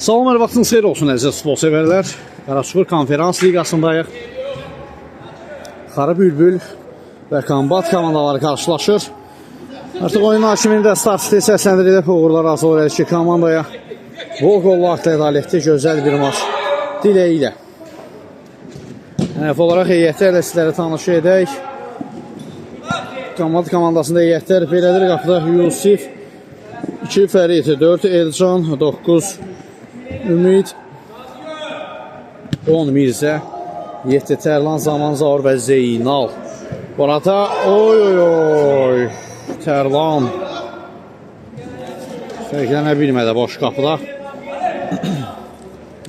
Salam, hər vaxtınız xeyir olsun əziz futbol sevərlər. Qaraçukur Konferans Liqasındayıq. Xarı Bülbül və Kombat komandaları qarşılaşır. Artıq oyun hakimində start siteyi səsləndirilib. Uğurlar arzu edirik ki, komandaya bol qollarla ədalətli, gözəl bir maç diləyi ilə. Ənəf olaraq heyətlərlə sizləri tanış edək. Kombat komandasında heyətlər belədir. Qapıda Yusif, 2 Fərid, 4 Elcan, 9 Ümid, 10 Mirzə, 7 Tərlan, Zaman Zaur və Zeynal. Bu arada oy Tərlan fərqlənə bilmədi boş qapıda.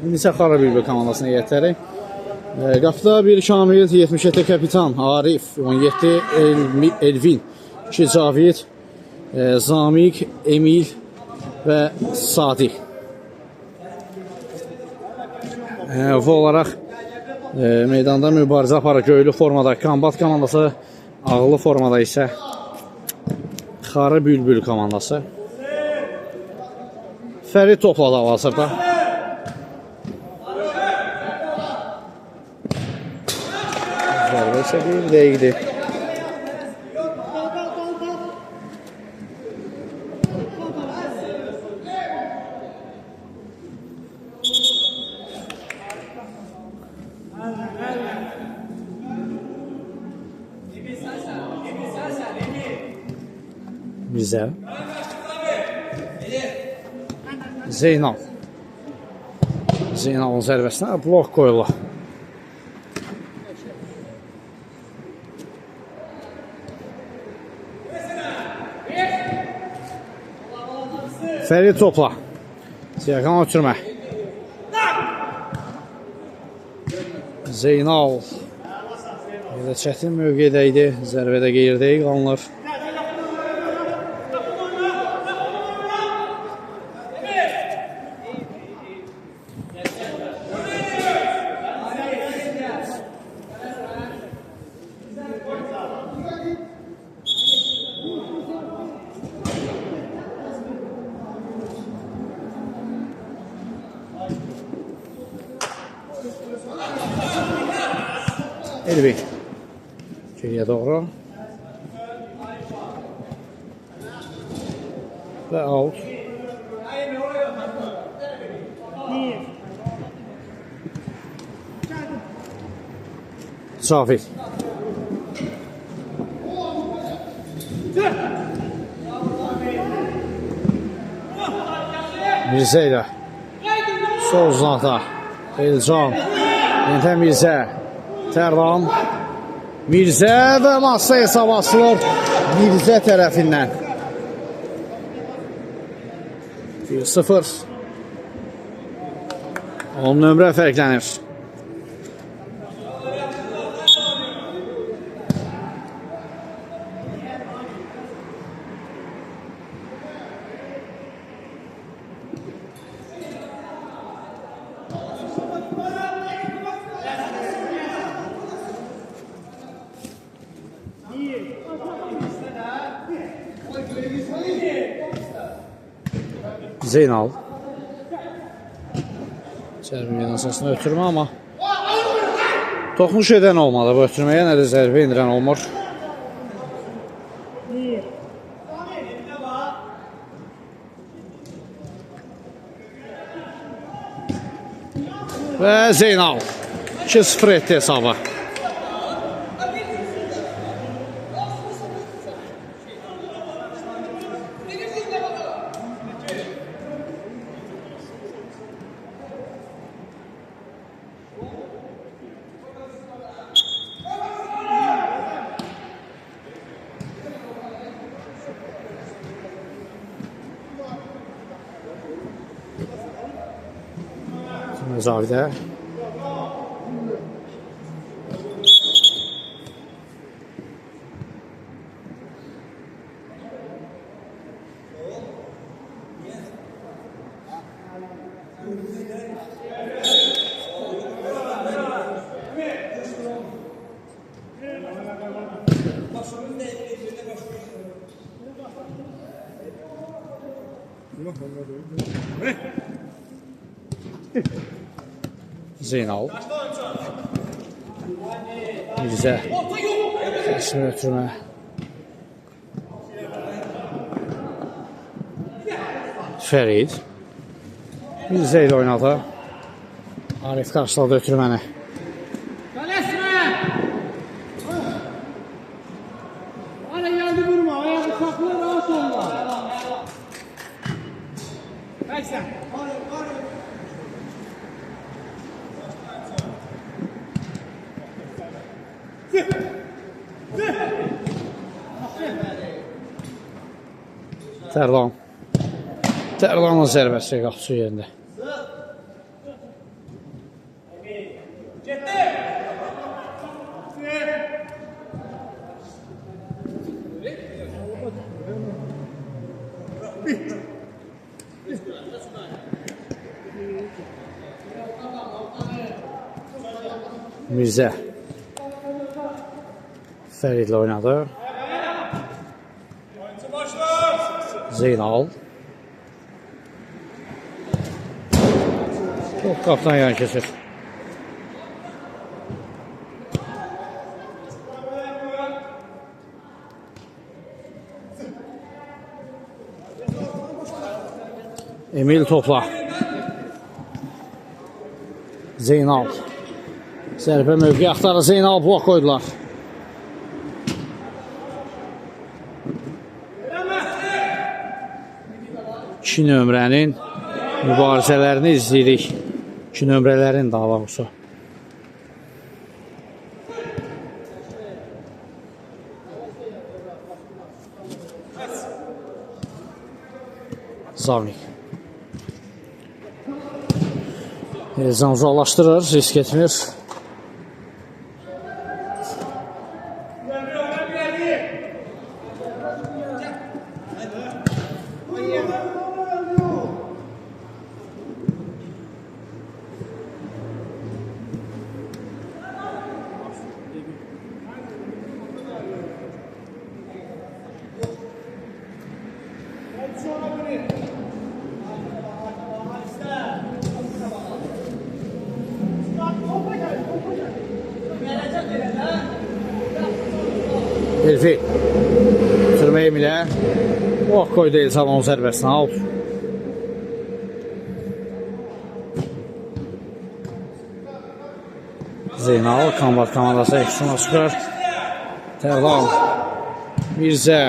İndi isə Xarı Bülbül komandasının heyətləri. Qapıda 1 Kamil, 77 Kapitan, Arif, 17 Elvin, 2 Cavid, Zamik, Emil və Sadiq. Bu olaraq meydanda mübarizə aparır göylü formada Kombat komandası, ağlı formada isə Xarı Bülbül komandası. Fərid topladı hal-hazırda. Zərbə isə bir dəqiqdir. Mirzə, Zeynal. Zeynalın zərbəsinə blok qoyulur. Fərid topla. Siyaqan ötürmə. Zeynal. Çətin mövqedə idi. Zərbədə qeyirdəyi qalınır. Elvin geriyə doğru və out. Cavid Mirzə ilə sol uzaqda Elcan, Yentə Mirzə, Tərlan, Mirzə və masa hesab asılır Mirzə tərəfindən. 1-0. 10 nömrə fərqlənir. Zeynal zərbə əsasında ötürmə, amma toxunuş edən olmadı bu ötürməyə, nə də zərbə indirən olmur. Və Zeynal 2-0 etdi hesabı. Zavidə Zeynal. Mirzə. Kəsmə ötürmə. Fərid. Mirzə ilə oynadı. Arif qarşıladı ötürməni. Tərlan. Tərlanın zərbəsi qapısı yerində. Mirzə. Fəridlə oynadı. Zeynal. Top qapıdan yan keçir. Emil topla. Zeynal. Zərbə mövqe axtarı Zeynal blok qoydular. İki nömrənin mübarizələrini izləyirik. İki nömrələrin daha doğrusu. Zavnik. Elzan uzaqlaşdırır, risk etmir. Elfi sürmə Emilə o koydu Elzan onun zərbəsini al. Zeynal kombat komandası eksisine çıxır. Tərlan. Mirzə.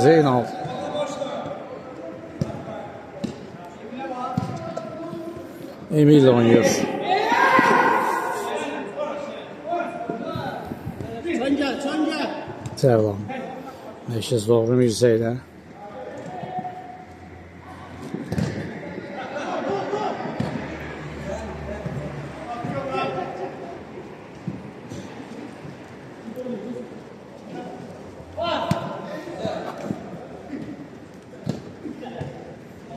Zeynal. Emil oynuyor. Tərlan. Məşəz doğru Mirzə ilə.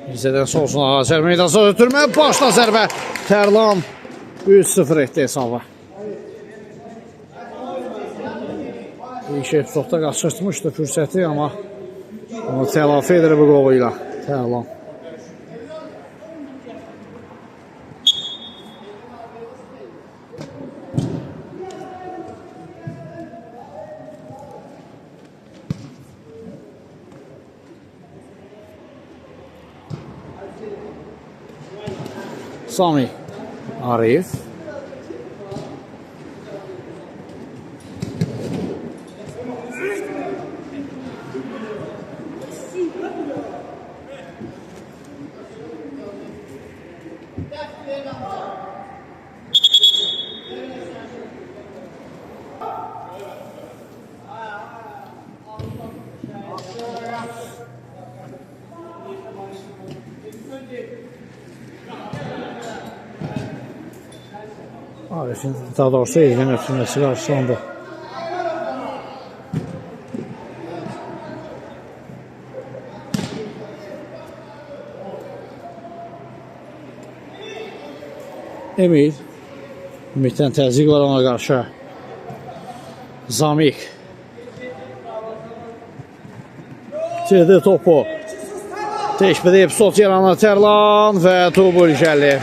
Mirzədən solsun Azər meydansa ötürmə, başla zərbə. Tərlan 3-0 etdi hesabı. İlk epizodda qaçırtmışdı fürsəti, amma onu telafi edir bu qolu ilə. Tərlan. Sami. Arif. Arif'in daha doğrusu elinin ötürmesi karşılandı. Emil. Ümitdən təzyiq var ona qarşı. Zamik. itirdi topu. Teşbide epizod yaranır Tərlan və Tubul gəlir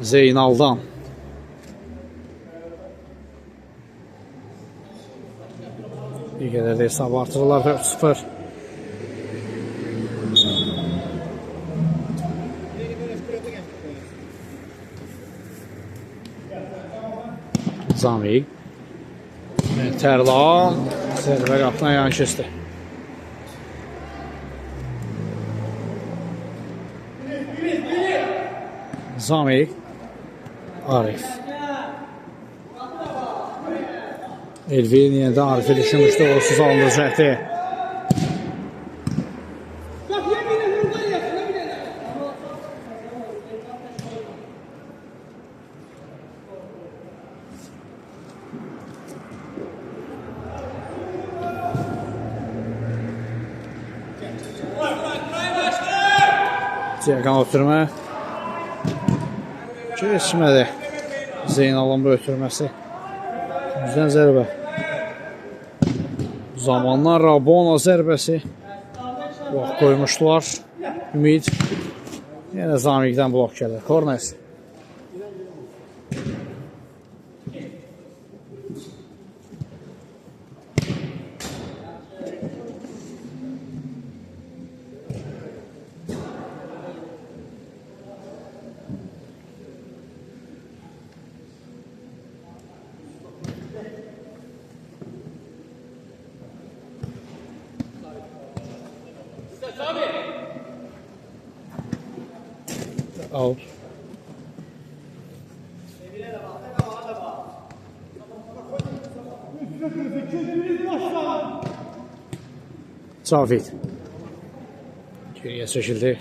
Zeynaldan. Bir qədər də hesabı artırırlar 4-0. Zamik. Tərlan. Zərbə qapına yan keçdi. Zamik. Arif. Elvin yeniden Arif'i düşünmüştü. Olsuz alındıracaktı. Ceyhan ötürmə. Geçmədi. Zeynalın bu ötürməsi. Yüzdən zərbə. Zamanlar Rabona zərbəsi. Vaxt qoymuşdular. Ümid. Yenə Zamikdən blok gəlir. Kornes. Out. Cavid. Geriyə çəkildi.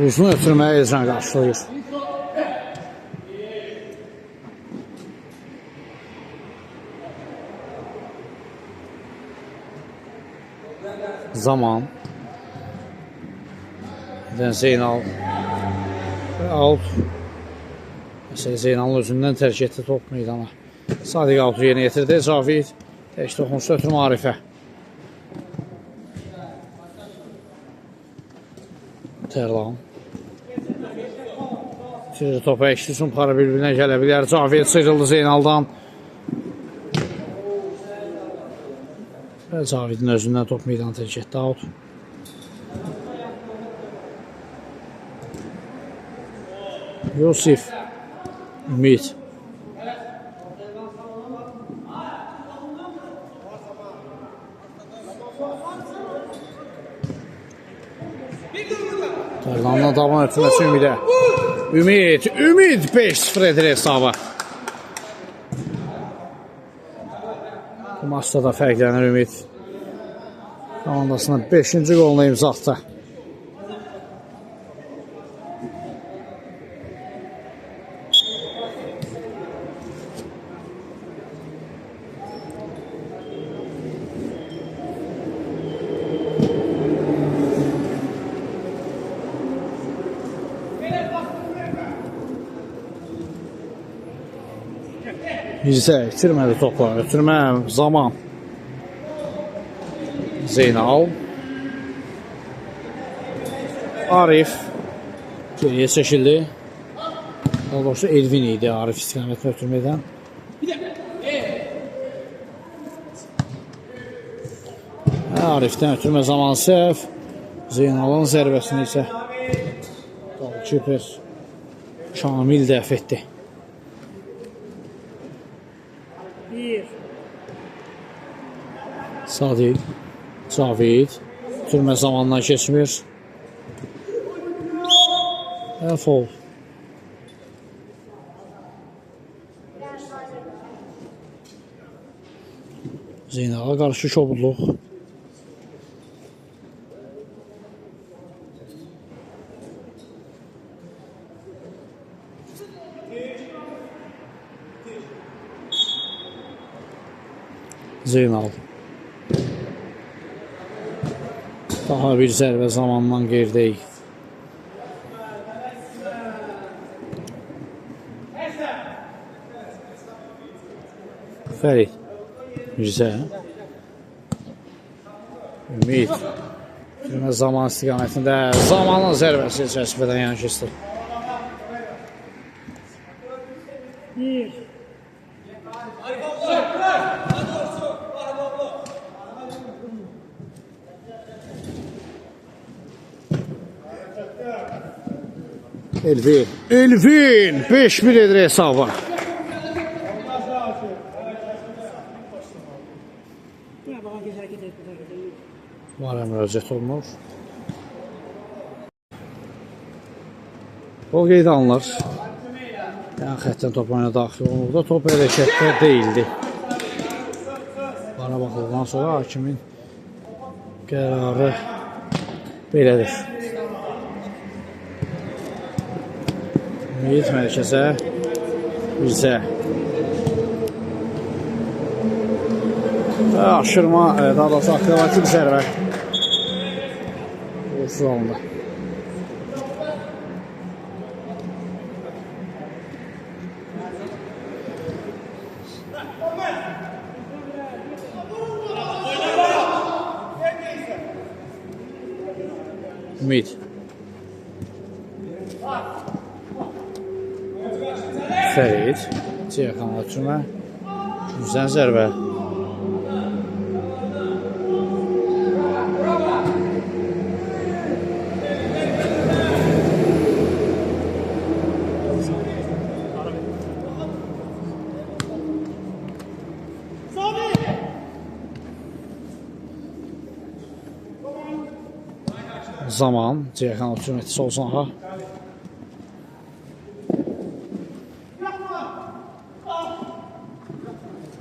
Uzun ötürməyə Ezran qarşılayır. Zaman. Zeynal out. Zeynal'ın özündən tərk etdi top meydana. Sadiq out'u yerinə yetirdi. Cavid tək toxunuşda ötürmə Arifə. Tərlan. Tirir topa eşli üçün para bir-birinə gələ bilər. Cavid sıyrıldı Zeynal'dan. Və Cavidin özündən top meydana tərk etdi. Out. Yusif. Ümid. Tərlanla davan ötürməsi Ümidə. Ümid 5-0 edir hesabı. Bu maçda da fərqlənir Ümid. Komandasına 5-ci qoluna imza atdı. Bizə itirmədi topla. Ötürmə zaman. Zeynal. Arif. Geriyə çəkildi. Daha doğrusu Elvin idi Arif istiqamətini ötürmədən. Arifdən ötürmə zamanı səhv. Zeynalın zərbəsini isə Kiper Kamil dəf etdi. Sadiq, Cavid, türmə zamandan keçmir. Fol. Zeynal'a qarşı kobudluq. Zeynal. Daha bir zərbə zamandan geridəyik. Fərid. Mirzə. Ümid. Zaman istiqamətində zamanın zərbəsi çəkmədən yan keçdi. Elvin 5-1 edir hesabı. Var müraciət olunur. Gol qeyd alınır. Yəni xətdən top oyuna daxil olunurdu. Top hərəkətdə deyildi. Bana baxıldıqdan sonra hakimin qərarı belədir. Ümid mərkəzə Mirzə. Və aşırma, daha doğrusu akrobatik zərbə. Olsuz alındı. Ümid. Fərid. Ceyxanla türmə. Güzən zərbə. Zaman Ceyxan hücumetçisi olsun ha.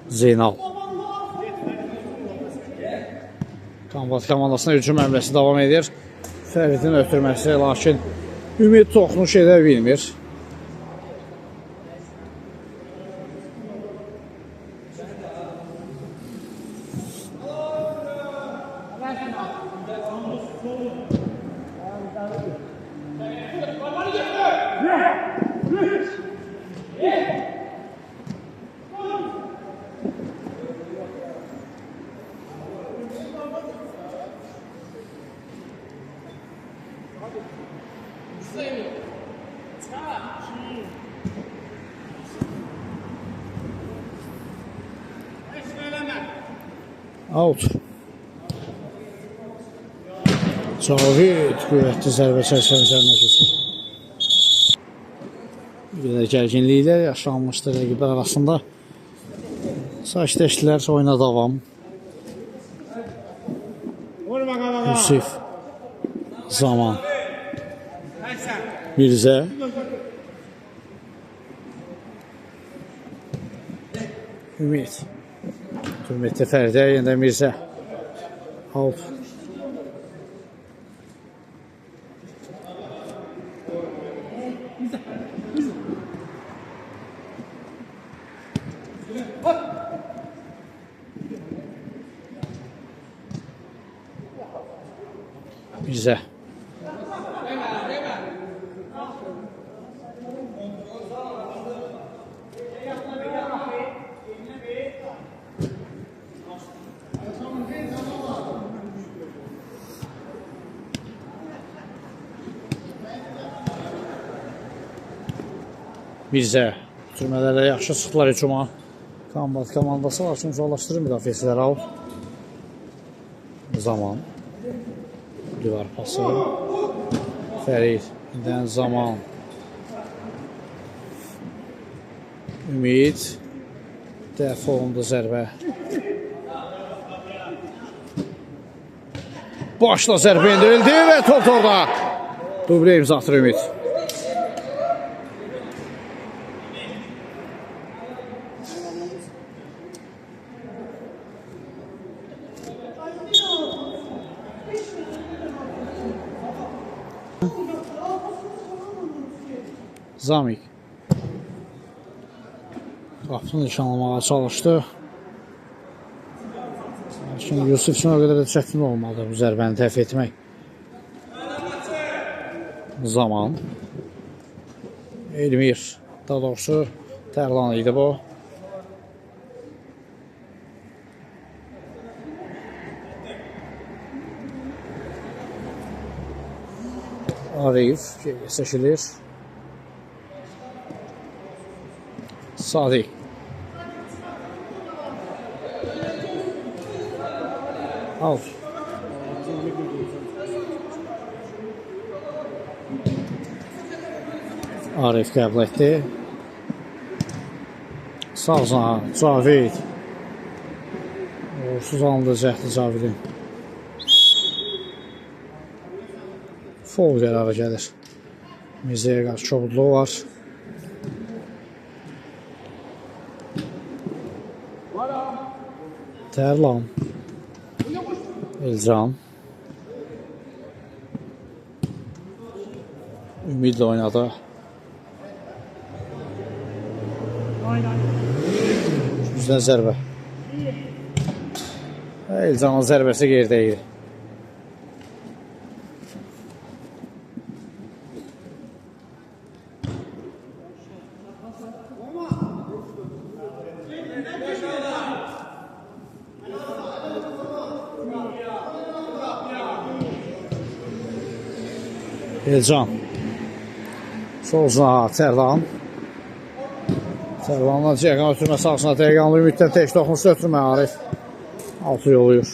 Zeynal. Kombat komandasına hücum əmrəsi davam edir. Fəridin ötürməsi, lakin Ümid toxunuş edə bilmir. Out. Cavid qüvvətli zərbə çəkən üzərinə keçir. Bir qədər gərginliklər yaşanmışdı rəqiblər arasında. Sakitləşdilər, oyuna davam. Yusif. Zaman. Mirzə. Ümid. Hürmetli Fəridə, yenə Mirzə. Out. Mirzə. Mirzə. Türmələrlə yaxşı çıxdılar hücuma. Kombat komandası var, üçün zorlaşdırır müdafiəçilər out. Zaman. Divar pası. Fərid. Dən zaman. Ümid. Dəf olundu zərbə. Başla zərbə indirildi və top orada. Duble imza atır Ümid. Zamik. Qapını nişanlamağa çalışdı. Şimdi Yusuf üçün o qədər də çətin olmalı bu zərbəni təf etmək. Zaman. Elmir. Daha doğrusu Tərlan idi bu. Arif seçilir. Sadiq. Out. Arif qəbul etdi. Sağ Cavid. Uğursuz alındı cəhdi Cavidin. Foul qərarı gəlir. Mirzəyə qarşı kobudluğu var. Tərlan. Elcan. Ümidlə oynadı. Üzdən zərbə. Elcanın zərbəsi geridə idi. Elcan. Sol zına Tərlan. Tərlanla Cəqan ötürmə sağsına Dəqiqanlı Ümiddən tək toxunsa ötürmə Arif. Altı yoluyur.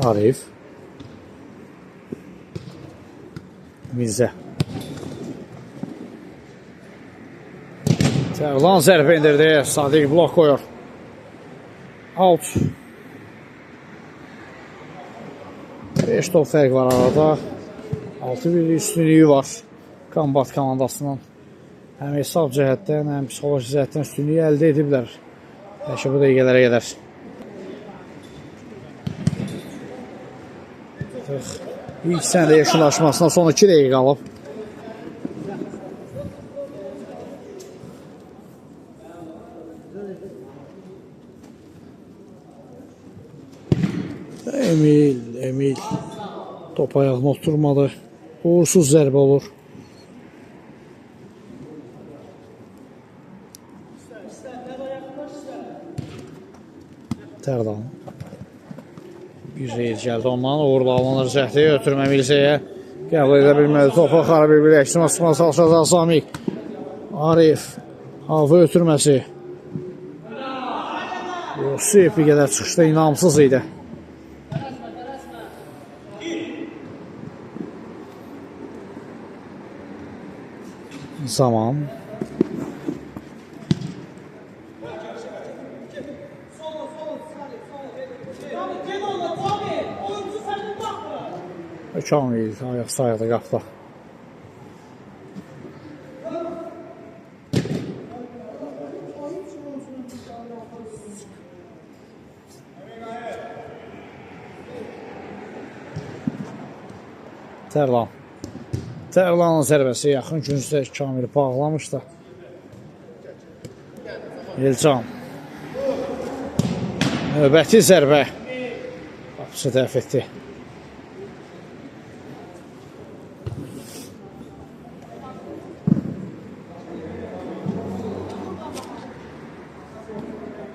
Arif. Mirzə. Tərlan zərbə indirdi. Sadiq blok qoyur. Out. 5 top fərq var arada. 6-1 üstünlüyü var Kombat komandasının. Həm hesab cəhətdən, həm psixoloji cəhətdən üstünlüyü əldə ediblər. Bəlkə bu dəqiqələrə qədər. İlk sənədə yekunlaşmasına son 2 dəqiqə qalıb. Emil top ayağına oturmadı. Uğursuz zərbə olur. Tərlan. Bir reyz gəldi ondan. Uğurla alınır cəhdi. Ötürmə Mirzəyə. Qəbul edə bilmədi. Topa xarab bir əksinə sıxma çalışacaq Samik. Arif. Hava ötürməsi. Yusuf bir qədər çıxışda inamsız idi. Zaman. Kamil ayaq sayıqda qapda. Tərlan. Tərlanın zərbəsi yaxın küncdə Kamili bağlamışdı. Elcan. Növbəti zərbə. Qapısı dəf etdi.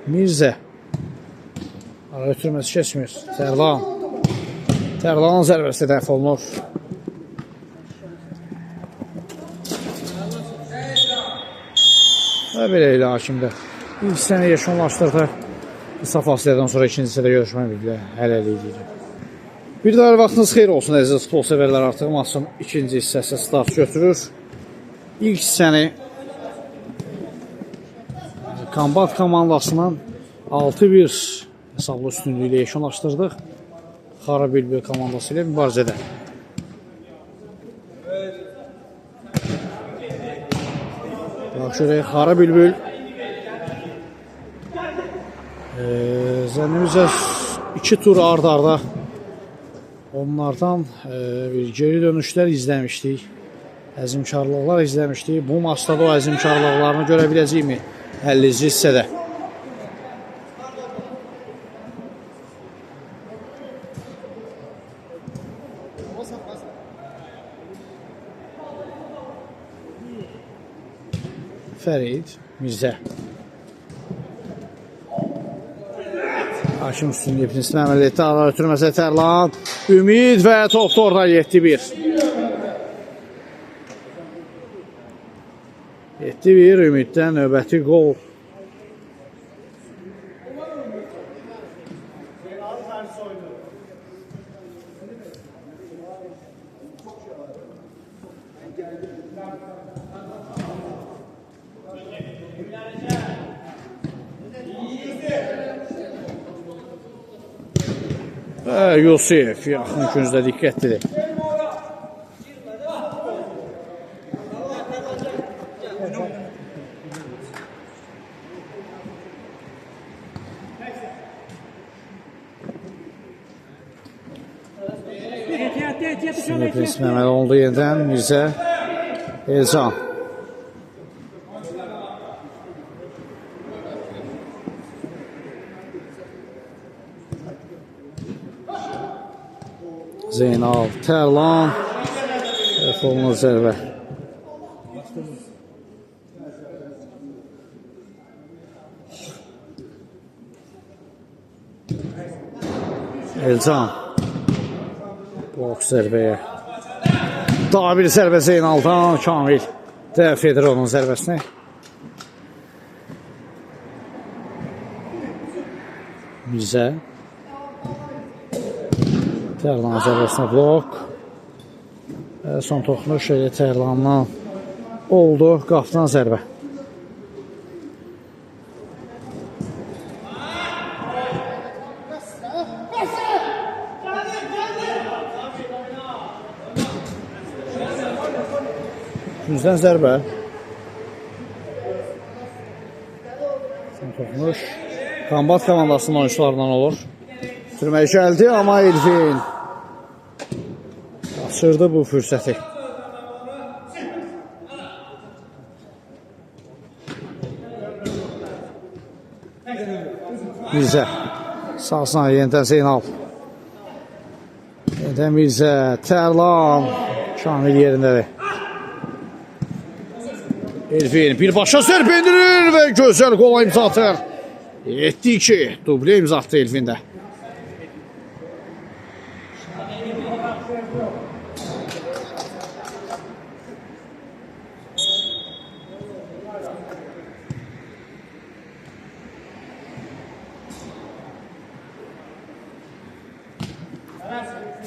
Mirzə. Ara ötürməsi keçmir. Tərlan. Tərlanın zərbəsi dəf olunur. Və belə ilə hakimdə. İlk sənə yekunlaşdırdı. Qısa fasilədən sonra ikinci sənə görüşmək bilgilə hələlik edir. Bir daha vaxtınız xeyir olsun əziz futbol sevərlər, artıq maçın ikinci hissəsi start götürür. İlk səni Kombat komandasının 6-1 hesablı üstünlüyü ilə yekunlaşdırdıq. Xara Bülbül komandası ilə mübarizədə. Bax şöyle Xara Bülbül zənnimizcə 2 tur ard-arda onlardan bir geri dönüşlər izləmişdik. Əzimkarlıqlar izləmişdik. Bu maçda da o əzimkarlıqlarını görə biləcəyimi 50-ci hissədə. Fərid Mirzə. Hakim üstünlüyü prinsipini əməl etdi. Ara ötürməsə Tərlan. Ümid və topda orada 7-1. 7-1 Ümiddən növbəti qol. Yusif yaxın küncdə diqqətlidir. Şimdi prinsip əməl oldu yenidən Mirzə Elcan. Zeynal, Tərlan, Folunur zərbə. Elcan, blok zərbəyə. Daha bir zərbə Zeynaldan, Kamil dəf edir onun zərbəsini. Mirzə. Tərlan zərbəsinə blok. Son toxunuş Tərlandan oldu. Qapıdan zərbə. Küncdən zərbə. Son toxunuş Kombat komandasının oyuncularından olur. Sürmək gəldi, amma Elvin qaçırdı bu fürsəti. Mirzə sağsına yenidən Zeynal. Yenidən Mirzə, Tərlan, Kamil yerindədir. Elvin birbaşa zərbə endirir və gözəl qola imza atır. 7-2 dublə imza atdı Elvində.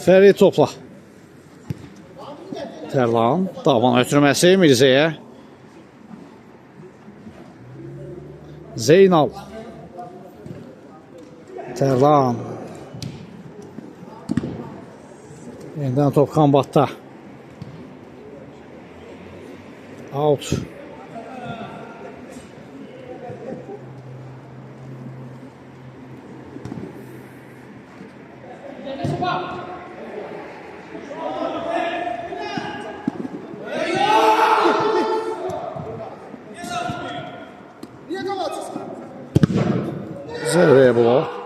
Fərid topla. Tərlan, davan ötürməsi Mirzəyə. Zeynal. Tərlan. Yenidən top kombatda. Out. Zərbəyə blok.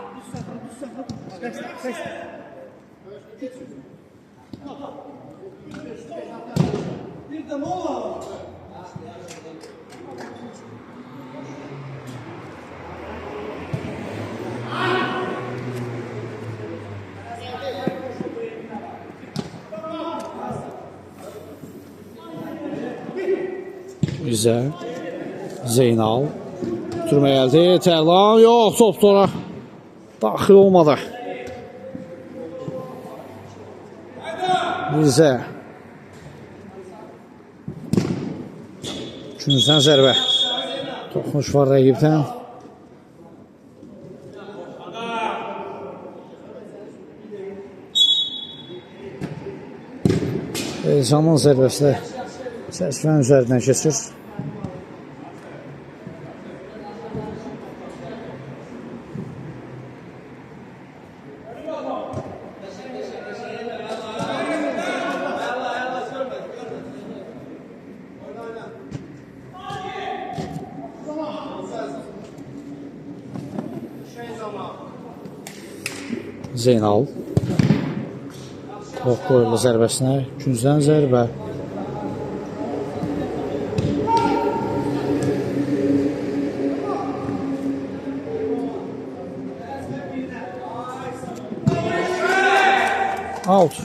Mirzə, Zeynal. Türmə gəldi, Tərlan, yox, top sonra daxil olmadı. Mirzə. Küncdən zərbə. Toxunuş var rəqibdən. Elcanın zərbəsi də çərçivənin üzərindən keçir. Zeynal. Top qoyuldu zərbəsinə. Küncdən zərbə. Out.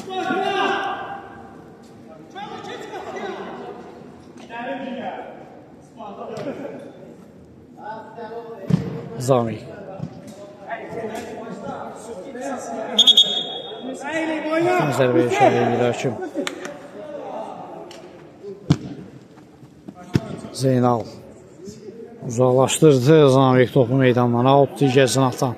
Zami. Zərbəyə işarə edir hakim. Zeynal uzaqlaşdırdı Zamik topu meydandan. Out digər cinahdan.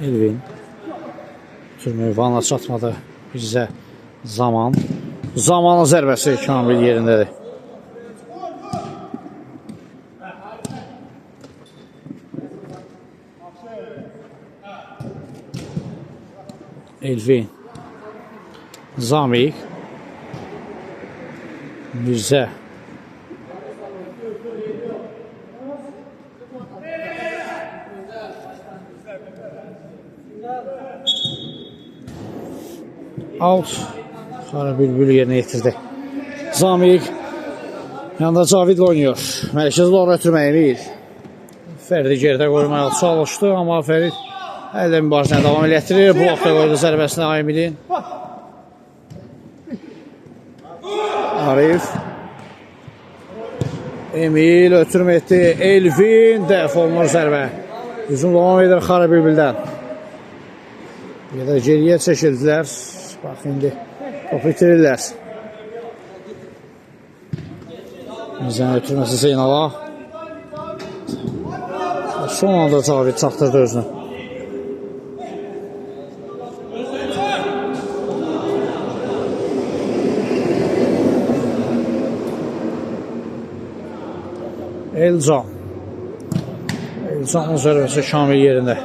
Elvin Türmü vana çatmadı bizə zaman. Zamanın zərbəsi Kamil yerindədir. Elvin Zamik Mirzə out. Xara Bülbül yerinə yetirdi. Zamik yanında Cavidlə oynuyor. Mərkəzli oraya ötürməyə Emil. Fərdi geridə qoymaya çalışdı, amma Fərid əldə mübarizəni davam elətdirir. Blokda qoydu zərbəsini Emilin. Arif Emil ötürmə etdi. Elvin dəf olunur zərbə. Hücum davam edir Xara Bülbüldən. Bir də geriyə çəkildilər. Bax indi topu itirirlər. Bizdən ötürməsi Zeynala. Son anda Cavid çatdırdı özünü. Elcan. Elcanın zərbəsi Kamil yerində.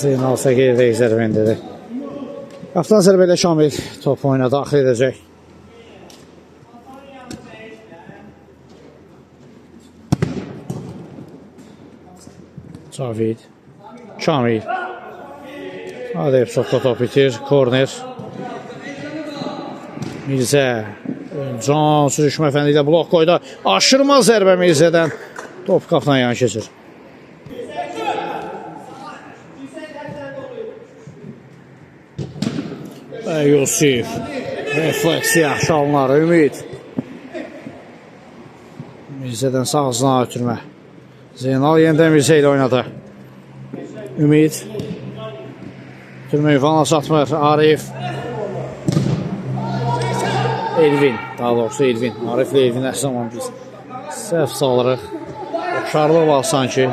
Zeynal Səkirdəki zərbəndir. Qaptan zərbə ilə Kamil top oyuna daxil edəcək. Cavid Kamil Adəyib çoxda top itir. Korner Mirzə Can sürüşmə fəndi ilə blok qoydu. Aşırma zərbə Mirzədən. Top qaptan yan keçir. Yusif refleksi yaxşı alınır. Ümid Mirzədən sağ ötürmə. Zeynal yenidən Mirzə ilə oynadı. Ümid ötürmə Ivana çatmır. Arif Elvin, daha doğrusu Elvin. Arif ilə Elvin hər zaman biz səhv salırıq. Oxşarlıq var sanki.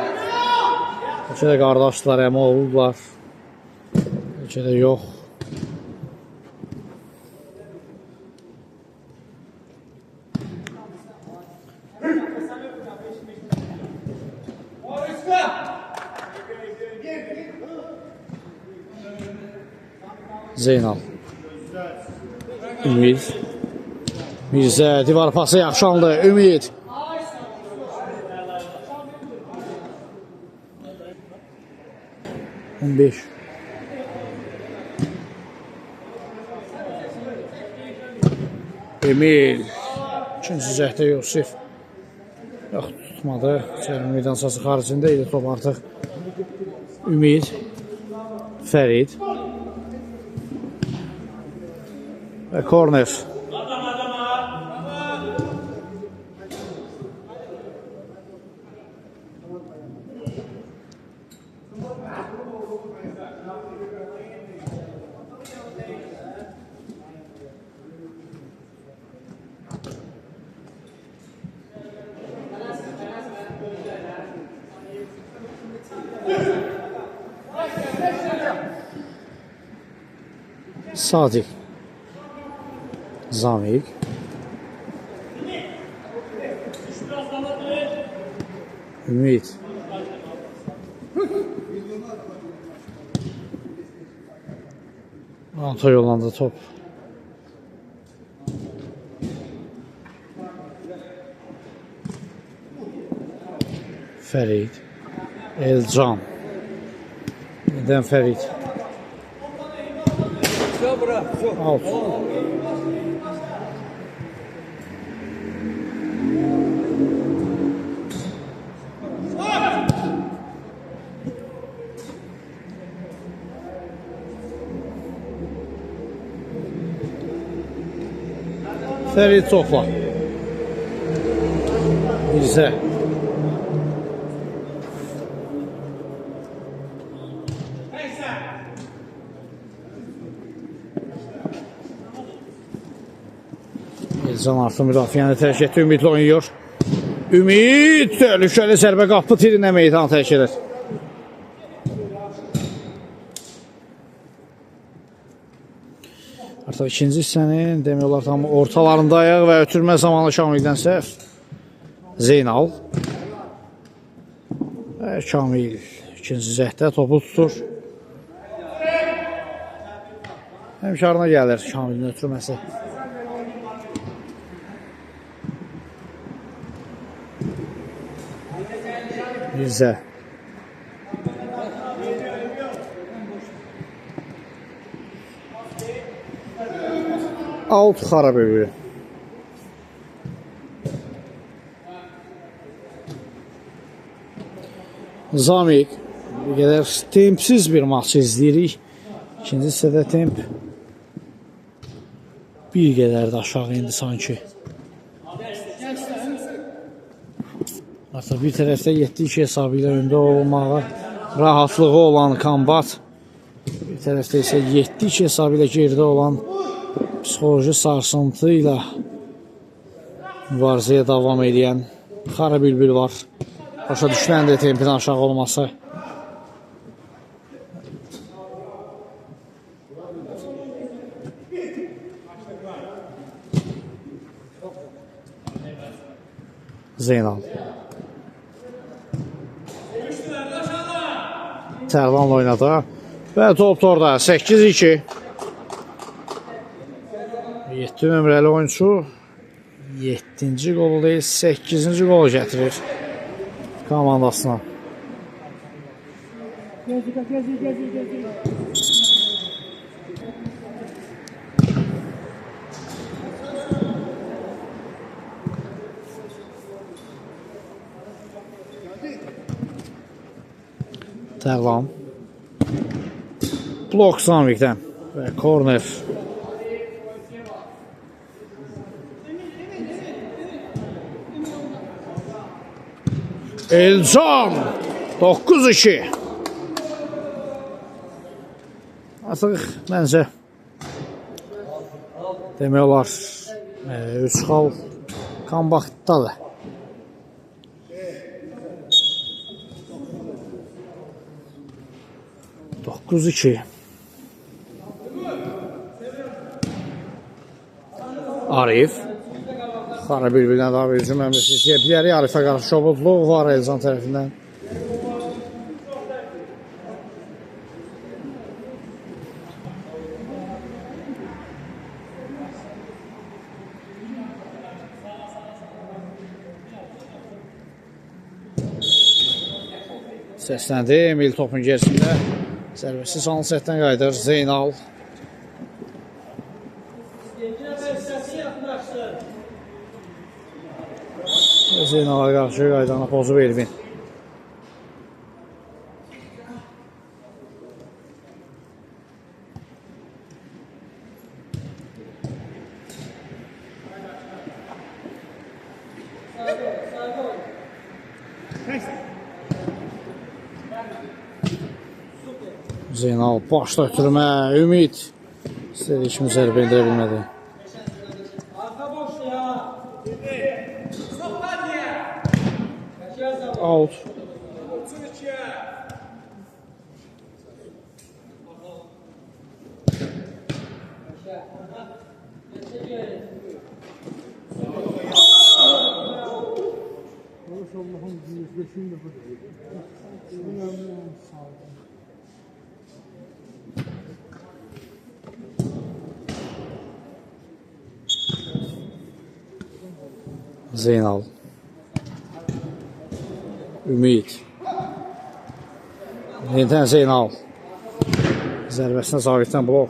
Bəlkə də qardaşdılar, əmə olurlar. Bəlkə də yox. Zeynal Ümid Mirzə divar pası yaxşı aldı. Ümid Beş Emil ikinci cəhdə Yusif yox tutmadı. Çərin meydansası xaricində idi top artıq. Ümid Fərid və korner. Sadiq Zamik Ümid Anta yollandı top. Fərid. Elcan. Neden Fərid? Alt. Fərid topla. Bizə. Elcan artıq müdafiəni tərk etdi. Ümidlə oynayır. Ümid təhlükəli zərbə qapı tirinə meydan tərk edir. Artıq ikinci hissənin demək olar tam ortalarındayıq və ötürmə zamanı Kamildən səhv. Zeynal. Və Kamil ikinci zəhdə topu tutur. Həmkarına gəlir Kamilin ötürməsi. Bizə. Alt xarab evi. Zamik. Bir qədər tempsiz bir maç izləyirik. İkinci hissədə temp bir qədər də aşağı indi sanki. Artıq bir tərəfdə 7-2 hesabı ilə öndə olmağa rahatlığı olan Kombat, bir tərəfdə isə 7-2 hesabı ilə geridə olan psixoloji sarsıntı ilə mübarizəyə davam edən Xara Bülbül var. Başa düşülən də tempin aşağı olması. Zeynal. Tərlanla oynadı. Və top orada 8-2. 7 nömrəli oyuncu 7-ci qolu deyil 8-ci qolu gətirir komandasına. Tərlan. Blok Zamikdən və korner. Elcan 9-2. Artıq məncə demək olar 3 xal Kombatdadır. Arif. Xara Bülbüldən daha bir hücum əmrisi istəyə bilərik. Arifə qarşı şobudluq var Elcan tərəfindən. Səsləndi. Emil topun gerisində. Sərbəsi canlı səhətdən qayıdır. Zeynal. Zeynal'a qarşı qaydana pozub Elvin. Zeynal başda ötürmə, Ümid istədiyi kimi zərbə indirə bilmədi. Out. Zeynal. Ümid. Yenidən Zeynal. Zərbəsinə Zavitdən blok.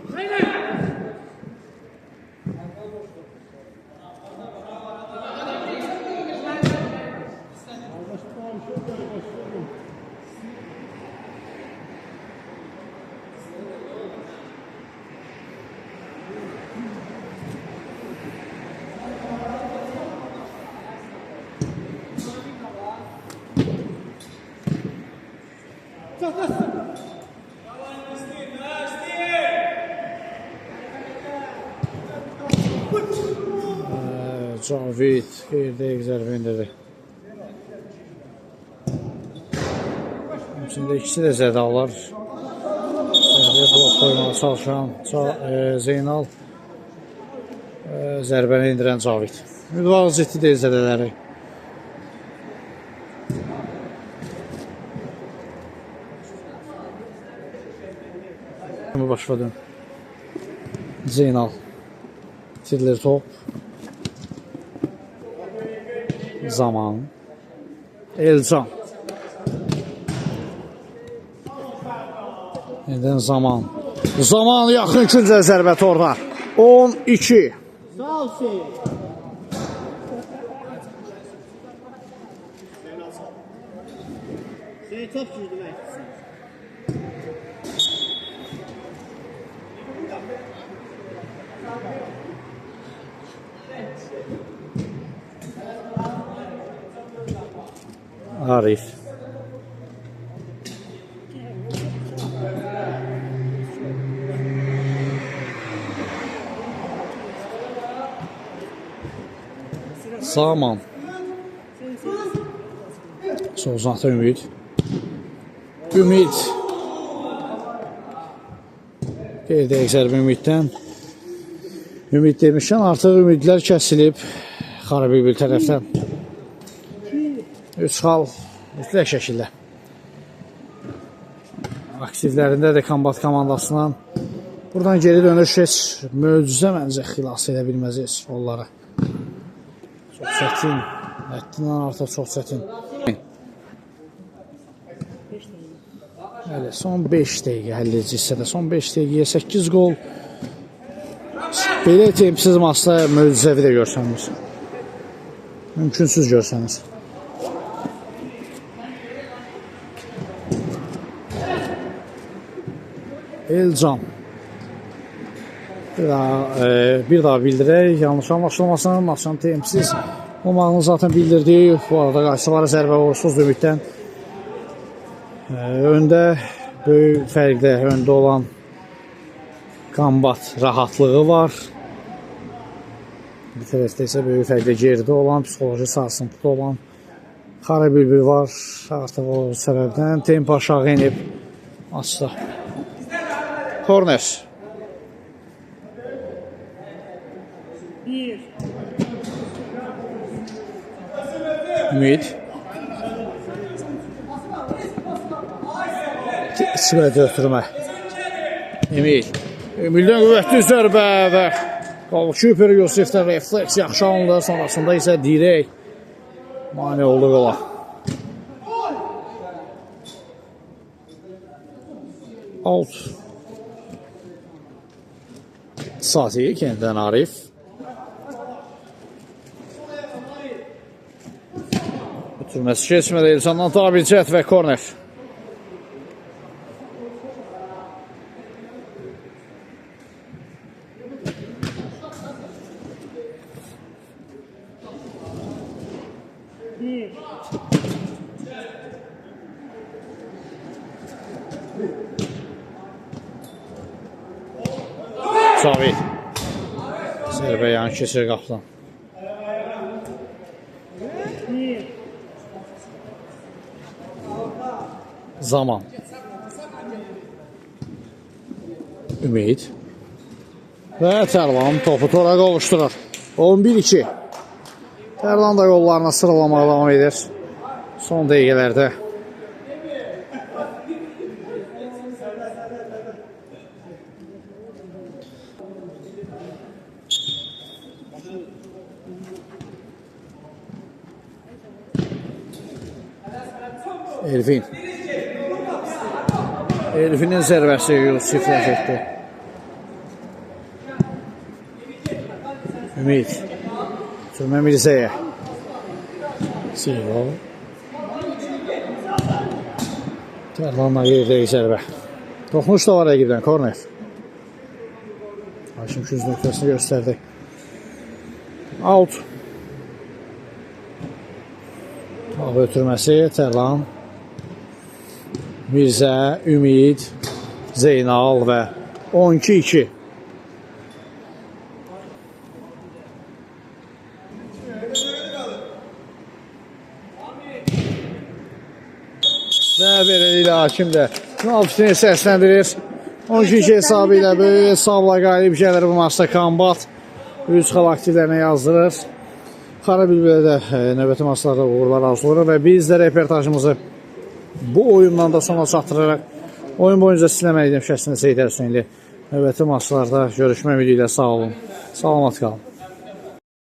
Cavid qeyri-dəqiq zərbə indirdi. Həmçində ikisi də zədalar. Zərbə blok qoymağa çalışan Zeynal, zərbəni indirən Cavid. Ünvan ciddi deyil zədələri. Başladı. Zeynal. Tirilir top. Zaman. Elcan. Yeniden zaman. Zaman yaxın ikinci zərbət orada. 12. Sağ ol Hüseyin. Hüseyin top girdi mən. Arif. Zaman. Sozatı Ümid. Ümid. Qeyri-dəqiq zərbə Ümiddən. Ümid demişkən artıq ümidlər kəsilib Xarabibül tərəfdən. 3 xal mütləq şəkildə. Aktivlərində də kombat komandasından buradan geri dönüş heç möcüzə məncə xilas edə bilməz heç onlara. Çox çətin. Həddindən artıq çox çətin. Hələ son 5 dəqiqə həlledici hissədə. Son 5 dəqiqəyə 8 qol. Belə tempsiz maçda möcüzəvi də görsənir. Mümkünsüz görsənir. Elcan. Bir daha bildirək, yanlış anlaşılmasın, maçın tempsiz olmağını zaten bildirdik. Bu arada qarşıları zərbə uğursuzdur Ümiddən. Öndə böyük fərqdə öndə olan kombat rahatlığı var. Bir tərəfdə isə böyük fərqdə geridə olan, psixoloji sarsıntıda olan Xarabibül var. Artıq o səbəbdən tempo aşağı inib maçda. Korner. Ümid. İçmədə ötürmə. Emil. Emildən qüvvətli zərbə və Kiper Yusifdən refleks yaxşı alındı. Sonrasında isə dirək mane oldu qola. Out. Sati, yenidən Arif. Ötürməsi keçmədə Elcandan Tabilcət və korner. Cavid. Zərbə yan keçir qapıdan. Zaman. Ümid. Və Tərlan topu tora qovuşturur. 11-2. Tərlan da qollarına sıralamağa davam edir. son dəqiqələrdə Elvin. Elvinin zərbəsi Yusiflə getdi. Ümid. Sürmə Mirzəyə. Siyov. Tərlanla yerdəyi zərbə. Toxunuş da var əqibdən, korner. Haşim küz nöqtəsini göstərdi. Out. Ağ ötürməsi, Tərlan. Mirzə, Ümid, Zeynal və 12-2. Və beləliklə hakim də final fitini səsləndirir. 12-2 hesabı ilə böyük hesabla qalib gəlir bu maçda Kombat. 3 xal aktivlərinə yazdırır. Xara Bülbülə də növbəti maçlarda uğurlar arzulayır və biz də reportajımızı bu oyundan da sona çatdıraraq oyun boyunca sizlə mən idim şəxsində Seyid Ərsunli. Növbəti maçlarda görüşmək ümidi ilə sağ olun. Salamat qalın.